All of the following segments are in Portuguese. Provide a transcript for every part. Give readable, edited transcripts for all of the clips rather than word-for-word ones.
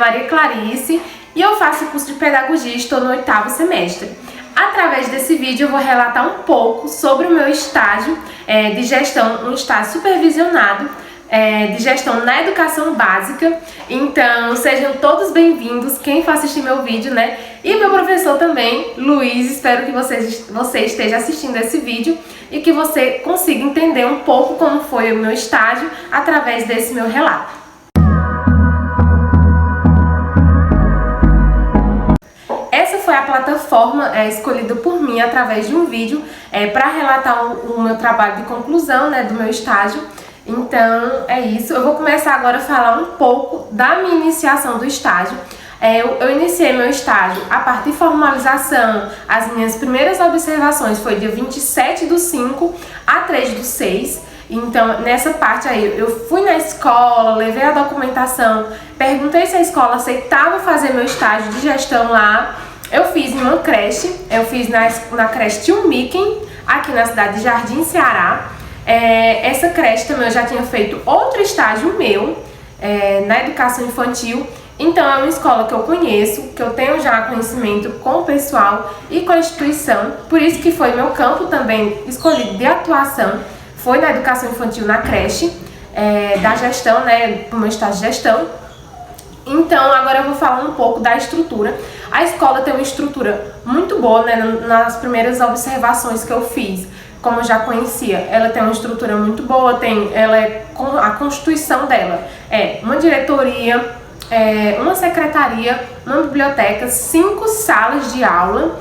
Maria Clarice e eu faço curso de pedagogia e estou no 8º semestre. Através desse vídeo eu vou relatar um pouco sobre o meu estágio de gestão, um estágio supervisionado de gestão na educação básica. Então sejam todos bem-vindos, quem for assistir meu vídeo, né? E meu professor também, Luiz, espero que você esteja assistindo esse vídeo e que você consiga entender um pouco como foi o meu estágio através desse meu relato. Essa foi a plataforma escolhida por mim através de um vídeo para relatar o meu trabalho de conclusão, né, do meu estágio. Então é isso, eu vou começar agora a falar um pouco da minha iniciação do estágio. Eu iniciei meu estágio a partir de formalização. As minhas primeiras observações foi dia 27/5 a 3/6. Então nessa parte aí eu fui na escola, levei a documentação, perguntei se a escola aceitava fazer meu estágio de gestão lá. Eu fiz em uma creche, eu fiz na creche Tio Mickey, aqui na cidade de Jardim, Ceará. Essa creche também eu já tinha feito outro estágio meu na educação infantil. Então é uma escola que eu conheço, que eu tenho já conhecimento com o pessoal e com a instituição. Por isso que foi meu campo também escolhido de atuação, foi na educação infantil na creche, da gestão, né, do meu estágio de gestão. Então agora eu vou falar um pouco da estrutura. A escola tem uma estrutura muito boa, né, nas primeiras observações que eu fiz. Como eu já conhecia, ela tem uma estrutura muito boa, a constituição dela uma diretoria, uma secretaria, uma biblioteca, 5 salas de aula,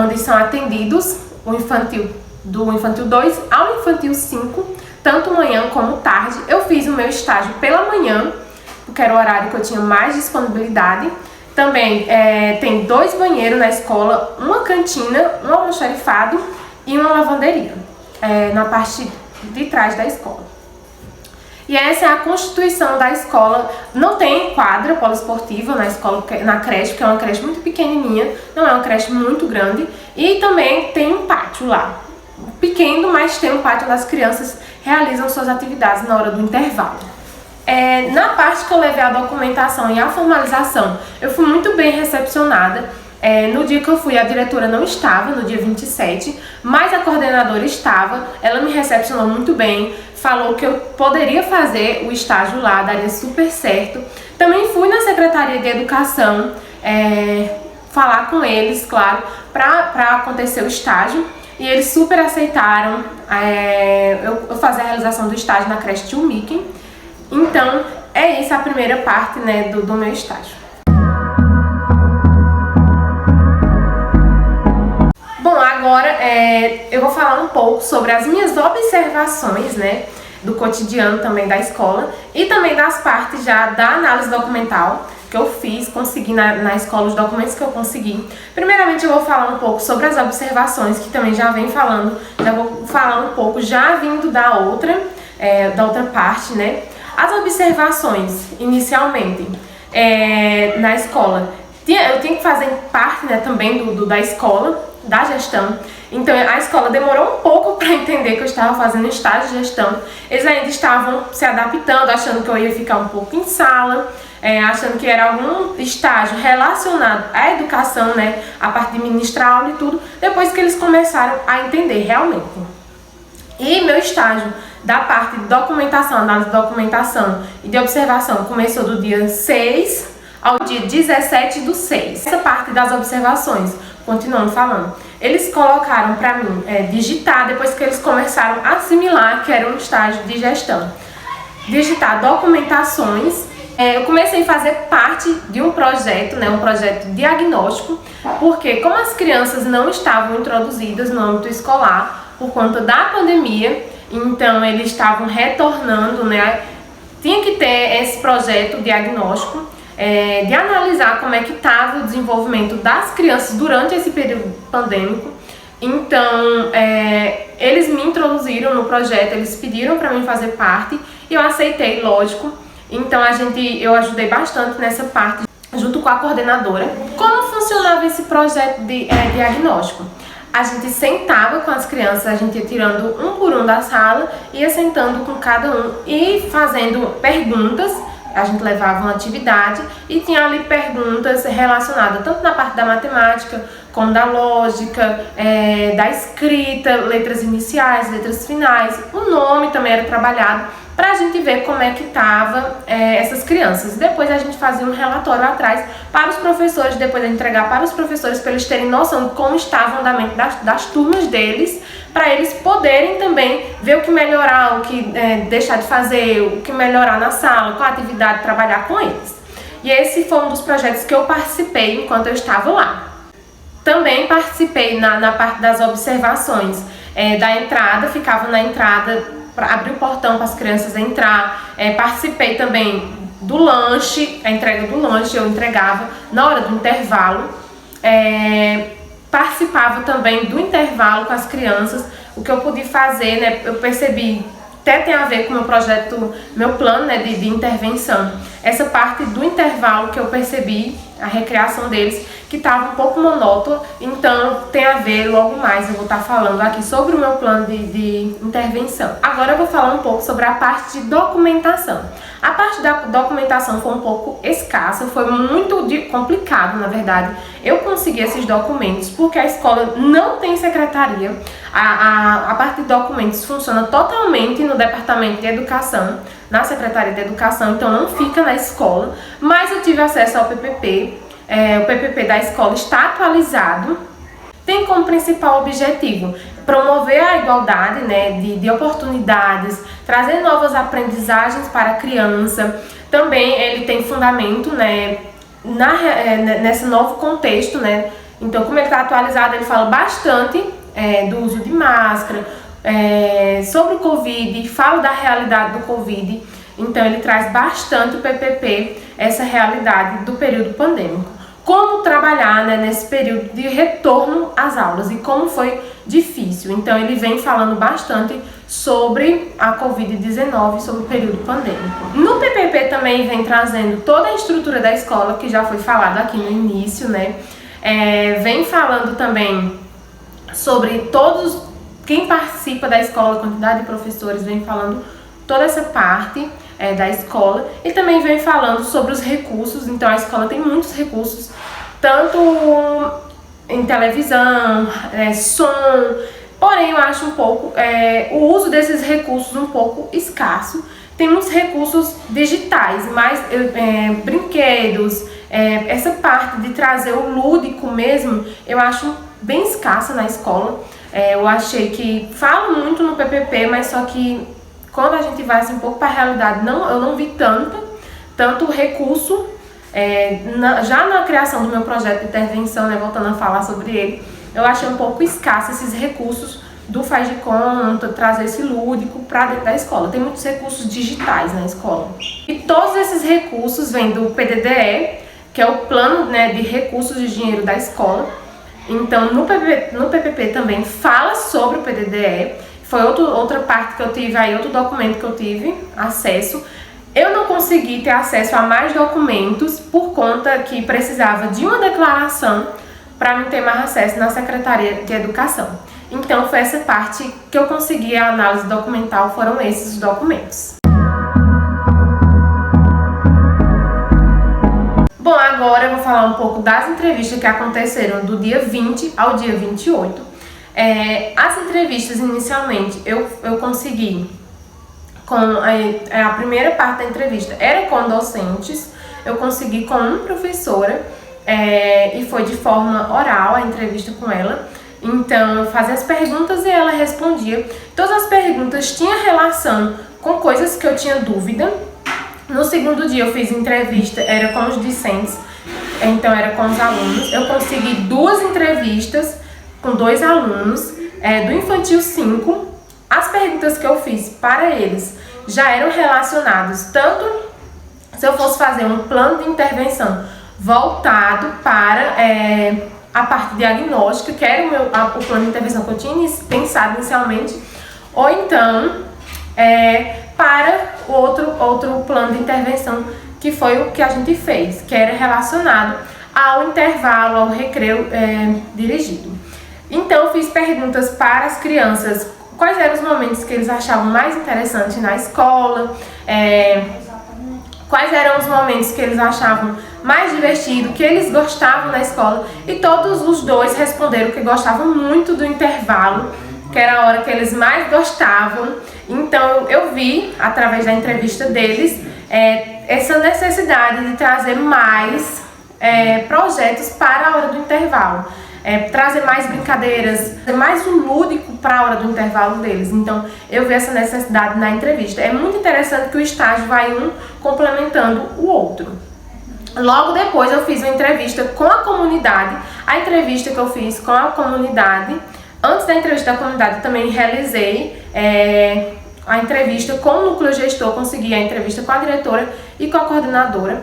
onde são atendidos o infantil, do infantil 2 ao infantil 5, tanto manhã como tarde. Eu fiz o meu estágio pela manhã, porque era o horário que eu tinha mais disponibilidade. Também tem 2 banheiros na escola, uma cantina, um almoxarifado e uma lavanderia na parte de trás da escola. E essa é a constituição da escola. Não tem quadra poliesportiva na escola, na creche, que é uma creche muito pequenininha, não é uma creche muito grande. E também tem um pátio lá, pequeno, mas tem um pátio onde as crianças realizam suas atividades na hora do intervalo. Na parte que eu levei a documentação e a formalização, eu fui muito bem recepcionada. No dia que eu fui, a diretora não estava, no dia 27, mas a coordenadora estava. Ela me recepcionou muito bem, falou que eu poderia fazer o estágio lá, daria super certo. Também fui na Secretaria de Educação falar com eles, claro, para acontecer o estágio. E eles super aceitaram eu fazer a realização do estágio na creche Tio Mickey. Então, é isso a primeira parte, né, do meu estágio. Bom, agora eu vou falar um pouco sobre as minhas observações, né, do cotidiano também da escola e também das partes já da análise documental que eu fiz, consegui na escola, os documentos que eu consegui. Primeiramente eu vou falar um pouco sobre as observações, que também já vem falando, já vou falar um pouco já vindo da outra parte, né. As observações, inicialmente, na escola, eu tinha que fazer parte, né, também da escola, da gestão. Então a escola demorou um pouco para entender que eu estava fazendo estágio de gestão. Eles ainda estavam se adaptando, achando que eu ia ficar um pouco em sala, achando que era algum estágio relacionado à educação, né, a parte de ministrar aula e tudo, depois que eles começaram a entender realmente. E meu estágio da parte de documentação, análise de documentação e de observação começou do dia 6 ao dia 17/6. Essa parte das observações, continuando falando, eles colocaram para mim digitar, depois que eles começaram a assimilar que era um estágio de gestão. Digitar documentações. Eu comecei a fazer parte de um projeto, né, um projeto diagnóstico, porque como as crianças não estavam introduzidas no âmbito escolar por conta da pandemia, então eles estavam retornando, né? Tinha que ter esse projeto diagnóstico de analisar como é que estava o desenvolvimento das crianças durante esse período pandêmico. Então eles me introduziram no projeto, eles pediram para mim fazer parte e eu aceitei, lógico. Então eu ajudei bastante nessa parte junto com a coordenadora. Como funcionava esse projeto de diagnóstico? A gente sentava com as crianças, a gente ia tirando um por um da sala, ia sentando com cada um e fazendo perguntas a gente levava uma atividade e tinha ali perguntas relacionadas tanto na parte da matemática, como da lógica, da escrita, letras iniciais, letras finais. O nome também era trabalhado para a gente ver como é que estavam essas crianças. Depois a gente fazia um relatório atrás para os professores, depois de entregar para os professores, para eles terem noção de como estava o andamento das turmas deles, para eles poderem também ver o que melhorar, o que deixar de fazer, o que melhorar na sala, qual atividade trabalhar com eles. E esse foi um dos projetos que eu participei enquanto eu estava lá. Também participei na parte das observações da entrada, ficava na entrada para abrir o portão para as crianças entrar. Participei também do lanche, a entrega do lanche eu entregava na hora do intervalo. Participava também do intervalo com as crianças. O que eu pude fazer, né, eu percebi, até tem a ver com o meu projeto, meu plano, né, de intervenção. Essa parte do intervalo que eu percebi, a recreação deles, que estava um pouco monótona, então tem a ver, logo mais eu vou estar falando aqui sobre o meu plano de intervenção. Agora eu vou falar um pouco sobre a parte de documentação. A parte da documentação foi um pouco escassa, foi muito complicado, na verdade, eu consegui esses documentos, porque a escola não tem secretaria. A parte de documentos funciona totalmente no departamento de educação, na Secretaria de Educação, então não fica na escola, mas eu tive acesso ao PPP. O PPP da escola está atualizado, tem como principal objetivo promover a igualdade, né, de oportunidades, trazer novas aprendizagens para a criança. Também ele tem fundamento, né, nesse novo contexto, né. Então, como ele está atualizado, ele fala bastante do uso de máscara, sobre o Covid, fala da realidade do Covid. Então, ele traz bastante o PPP, essa realidade do período pandêmico. Como trabalhar, né, nesse período de retorno às aulas e como foi difícil. Então, ele vem falando bastante sobre a Covid-19, sobre o período pandêmico. No PPP também vem trazendo toda a estrutura da escola, que já foi falado aqui no início, né? Vem falando também sobre quem participa da escola, a quantidade de professores, vem falando toda essa parte da escola. E também vem falando sobre os recursos. Então a escola tem muitos recursos, tanto em televisão, som, porém eu acho um pouco o uso desses recursos um pouco escasso. Tem muitos recursos digitais, mas brinquedos, essa parte de trazer o lúdico mesmo, eu acho bem escassa na escola. Eu achei que falo muito no PPP, mas só que quando a gente vai assim, um pouco para a realidade, eu não vi tanto recurso. Já na criação do meu projeto de intervenção, né, voltando a falar sobre ele, eu achei um pouco escasso esses recursos do faz de conta, trazer esse lúdico para dentro da escola. Tem muitos recursos digitais na escola. E todos esses recursos vêm do PDDE, que é o plano, né, de recursos de dinheiro da escola. Então, no PPP também fala sobre o PDDE. Foi outra parte que eu tive aí, outro documento que eu tive acesso. Eu não consegui ter acesso a mais documentos por conta que precisava de uma declaração para não ter mais acesso na Secretaria de Educação. Então, foi essa parte que eu consegui a análise documental, foram esses documentos. Bom, agora eu vou falar um pouco das entrevistas que aconteceram do dia 20 ao dia 28. As entrevistas, inicialmente, eu consegui com a primeira parte da entrevista era com docentes, eu consegui com uma professora e foi de forma oral a entrevista com ela. Então, eu fazia as perguntas e ela respondia. Todas as perguntas tinham relação com coisas que eu tinha dúvida. No segundo dia eu fiz entrevista, era com os discentes, então era com os alunos. Eu consegui 2 entrevistas com 2 alunos do Infantil 5. As perguntas que eu fiz para eles já eram relacionadas, tanto se eu fosse fazer um plano de intervenção voltado para a parte diagnóstica, que era o plano de intervenção que eu tinha pensado inicialmente, ou então para outro plano de intervenção, que foi o que a gente fez, que era relacionado ao intervalo, ao recreio dirigido. Então, eu fiz perguntas para as crianças, quais eram os momentos que eles achavam mais interessantes na escola, quais eram os momentos que eles achavam mais divertido, que eles gostavam na escola, e todos os dois responderam que gostavam muito do intervalo, que era a hora que eles mais gostavam. Então eu vi, através da entrevista deles, essa necessidade de trazer mais projetos para a hora do intervalo. Trazer mais brincadeiras, mais um lúdico para a hora do intervalo deles. Então eu vi essa necessidade na entrevista. É muito interessante que o estágio vai um complementando o outro. Logo depois eu fiz uma entrevista com a comunidade. A entrevista que eu fiz com a comunidade, antes da entrevista da comunidade, eu também realizei a entrevista com o núcleo gestor, consegui a entrevista com a diretora e com a coordenadora.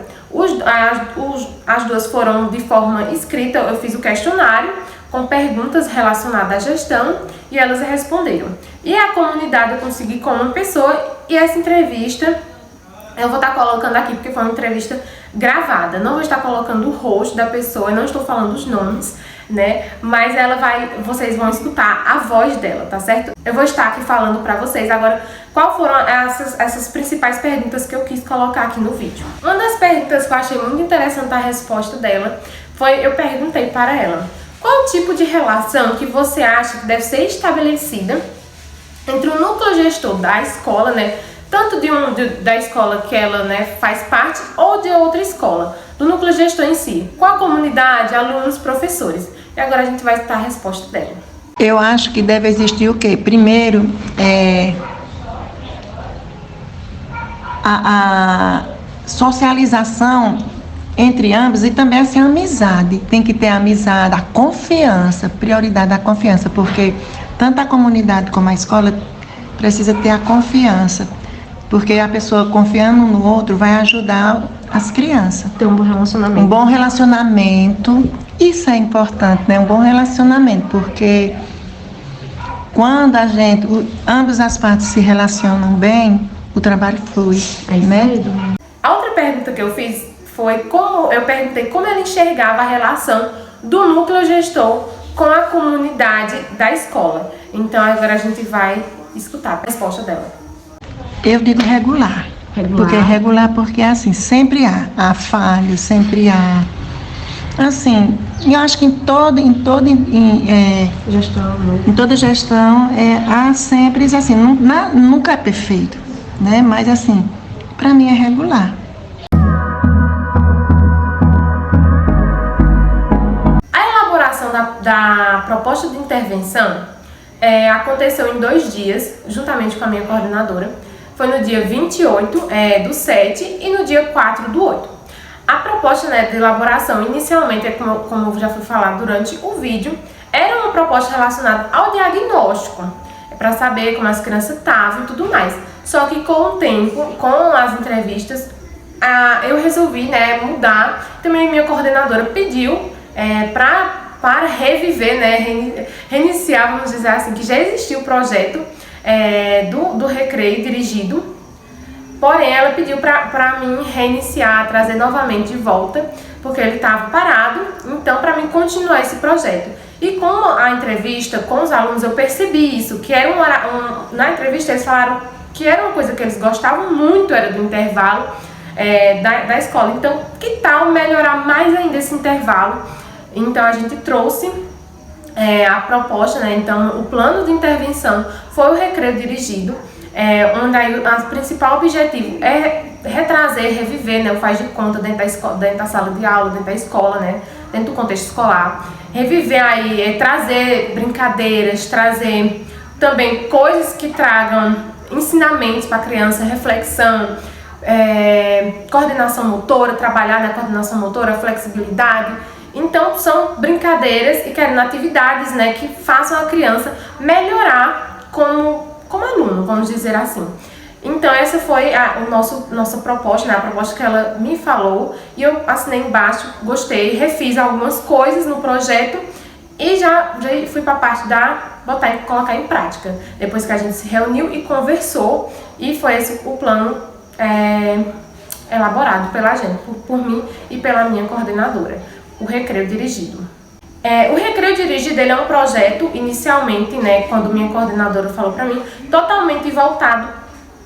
As duas foram de forma escrita, eu fiz o questionário com perguntas relacionadas à gestão e elas responderam. E a comunidade eu consegui com uma pessoa, e essa entrevista eu vou estar colocando aqui porque foi uma entrevista gravada. Não vou estar colocando o rosto da pessoa, não estou falando os nomes, né? Mas vocês vão escutar a voz dela, tá certo? Eu vou estar aqui falando pra vocês agora qual foram essas principais perguntas que eu quis colocar aqui no vídeo. Uma das perguntas que eu achei muito interessante a resposta dela foi, eu perguntei para ela: qual tipo de relação que você acha que deve ser estabelecida entre o núcleo gestor da escola, né? Tanto da escola que ela, né, faz parte, ou de outra escola, do núcleo gestor em si, com a comunidade, alunos, professores. E agora a gente vai escutar a resposta dela. Eu acho que deve existir o quê? Primeiro, a socialização entre ambos, e também assim, a amizade. Tem que ter a amizade, a confiança, prioridade da confiança, porque tanto a comunidade como a escola precisa ter a confiança. Porque a pessoa confiando no outro vai ajudar as crianças. Ter um bom relacionamento. Um bom relacionamento, isso é importante, né? Um bom relacionamento, porque quando ambas as partes se relacionam bem, o trabalho flui, né? A outra pergunta que eu fiz foi eu perguntei como ela enxergava a relação do núcleo gestor com a comunidade da escola. Então agora a gente vai escutar a resposta dela. Eu digo regular. Porque regular, porque assim, sempre há falhas, sempre há. Assim, eu acho que em toda gestão há sempre, assim, nunca é perfeito, né? Mas assim, para mim é regular. A elaboração da proposta de intervenção aconteceu em 2 dias, juntamente com a minha coordenadora. Foi no dia 28 do 7 e no dia 4 do 8. A proposta, né, de elaboração, inicialmente, como já foi falado durante o vídeo, era uma proposta relacionada ao diagnóstico, para saber como as crianças estavam e tudo mais. Só que com o tempo, com as entrevistas, eu resolvi, né, mudar. Também minha coordenadora pediu para reviver, né, reiniciar, vamos dizer assim, que já existia o projeto do recreio dirigido, porém ela pediu para mim reiniciar, trazer novamente de volta, porque ele estava parado, então para mim continuar esse projeto. E com a entrevista com os alunos eu percebi isso, que era na entrevista eles falaram que era uma coisa que eles gostavam muito, era do intervalo da escola. Então que tal melhorar mais ainda esse intervalo? Então a gente trouxe a proposta, né? Então o plano de intervenção foi o recreio dirigido, onde aí o principal objetivo é retrazer, reviver, né, o faz de conta dentro da escola, dentro da sala de aula, dentro da escola, né, dentro do contexto escolar, reviver aí, trazer brincadeiras, trazer também coisas que tragam ensinamentos para a criança, reflexão, coordenação motora, trabalhar na coordenação motora, flexibilidade. Então são brincadeiras e querendo atividades, né, que façam a criança melhorar como aluno, vamos dizer assim. Então essa foi nossa proposta, né, a proposta que ela me falou, e eu assinei embaixo, gostei, refiz algumas coisas no projeto e já fui para a parte botar e colocar em prática. Depois que a gente se reuniu e conversou, e foi esse o plano elaborado pela gente, por mim e pela minha coordenadora. O recreio dirigido. O recreio dirigido ele é um projeto, inicialmente, né, quando minha coordenadora falou para mim, totalmente voltado,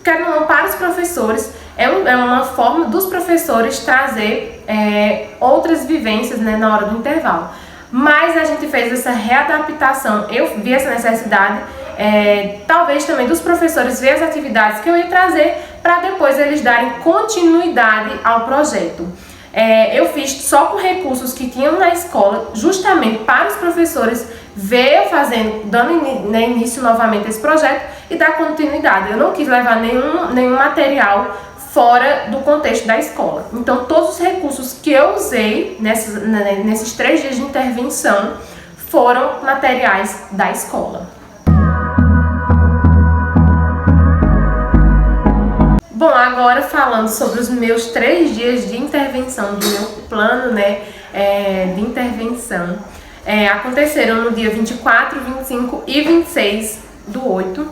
quero não, para os professores é uma forma dos professores trazer outras vivências, né, na hora do intervalo. Mas a gente fez essa readaptação, eu vi essa necessidade, talvez também dos professores ver as atividades que eu ia trazer para depois eles darem continuidade ao projeto. Eu fiz só com recursos que tinham na escola, justamente para os professores ver eu fazendo, dando início novamente a esse projeto e dar continuidade. Eu não quis levar nenhum material fora do contexto da escola. Então, todos os recursos que eu usei nesses 3 dias de intervenção foram materiais da escola. Bom, agora falando sobre os meus 3 dias de intervenção, do meu plano, né, de intervenção, aconteceram no dia 24, 25 e 26 do 8.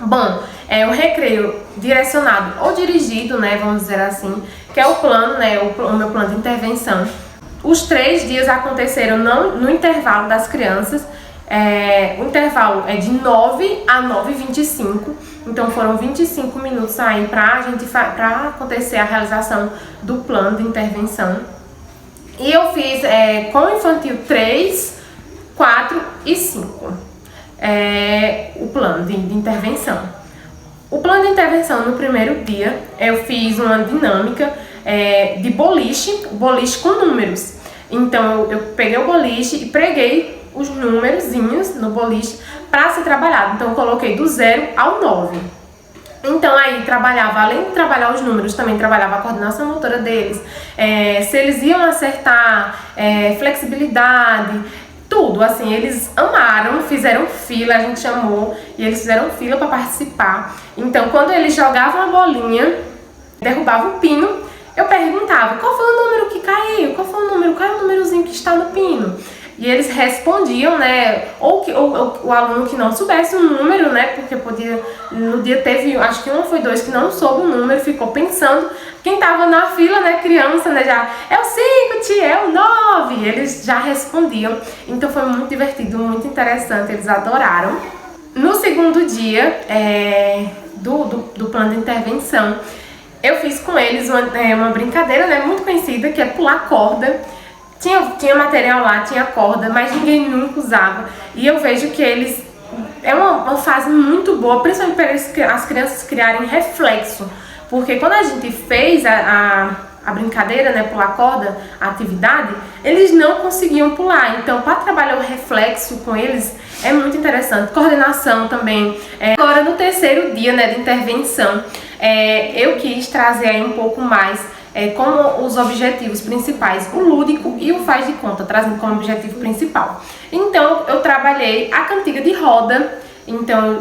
Bom, o recreio direcionado ou dirigido, né, vamos dizer assim, que é o plano, né, o meu plano de intervenção. Os 3 dias aconteceram no intervalo das crianças. O intervalo é de 9 a 9h25, então foram 25 minutos aí para acontecer a realização do plano de intervenção. E eu fiz com o infantil 3, 4 e 5 o plano de intervenção. O plano de intervenção no primeiro dia eu fiz uma dinâmica de boliche com números. Então eu peguei o boliche e preguei os númerozinhos no boliche para ser trabalhado. Então eu coloquei do 0 ao 9. Então aí trabalhava, além de trabalhar os números, também trabalhava a coordenação motora deles, se eles iam acertar, flexibilidade, tudo. Assim, eles amaram, fizeram fila, a gente chamou, e eles fizeram fila para participar. Então quando eles jogavam a bolinha, derrubavam o pino, eu perguntava, qual foi o número que caiu? Qual foi o número? Qual é o númerozinho que está no pino? E eles respondiam, né, ou o aluno que não soubesse o número, né, porque podia, no dia teve, acho que 1 ou foi 2 que não soube o número, ficou pensando, quem tava na fila, né, criança, né, já, é o 5, tia, é o 9, eles já respondiam. Então foi muito divertido, muito interessante, eles adoraram. No segundo dia do plano de intervenção, eu fiz com eles uma brincadeira, né, muito conhecida, que é pular corda. Tinha material lá, tinha corda, mas ninguém nunca usava. E eu vejo que eles... É uma fase muito boa, principalmente para as crianças criarem reflexo. Porque quando a gente fez a brincadeira, né, pular corda, a atividade, eles não conseguiam pular. Então, para trabalhar o reflexo com eles, é muito interessante. Coordenação também. Agora, no terceiro dia, né, de intervenção, eu quis trazer aí um pouco mais como os objetivos principais, o lúdico e o faz de conta, trazendo como objetivo principal. Então, eu trabalhei a cantiga de roda, então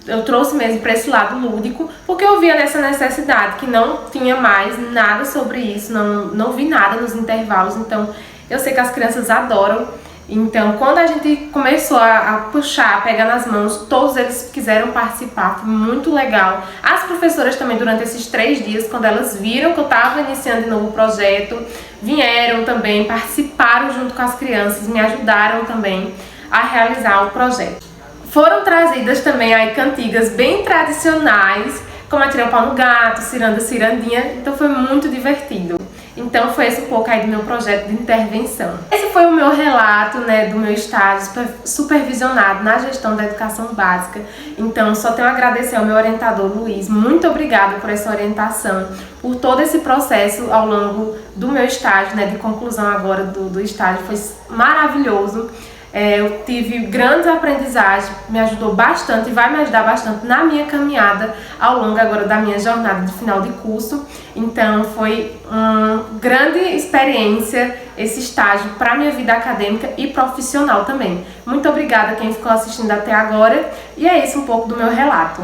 eu trouxe mesmo para esse lado lúdico, porque eu via nessa necessidade, que não tinha mais nada sobre isso, não vi nada nos intervalos, então eu sei que as crianças adoram. Então, quando a gente começou a puxar, a pegar nas mãos, todos eles quiseram participar, foi muito legal. As professoras também, durante esses 3 dias, quando elas viram que eu estava iniciando de novo o projeto, vieram também, participaram junto com as crianças, me ajudaram também a realizar o projeto. Foram trazidas também aí cantigas bem tradicionais, como Atirei o Pau no Gato, Ciranda, Cirandinha, então foi muito divertido. Então foi esse um pouco aí do meu projeto de intervenção. Esse foi o meu relato, né, do meu estágio supervisionado na gestão da educação básica. Então só tenho a agradecer ao meu orientador Luiz, muito obrigada por essa orientação, por todo esse processo ao longo do meu estágio, né, de conclusão agora do estágio, foi maravilhoso. Eu tive grandes aprendizagens, me ajudou bastante e vai me ajudar bastante na minha caminhada ao longo agora da minha jornada de final de curso. Então foi uma grande experiência esse estágio para a minha vida acadêmica e profissional também. Muito obrigada a quem ficou assistindo até agora e é isso um pouco do meu relato.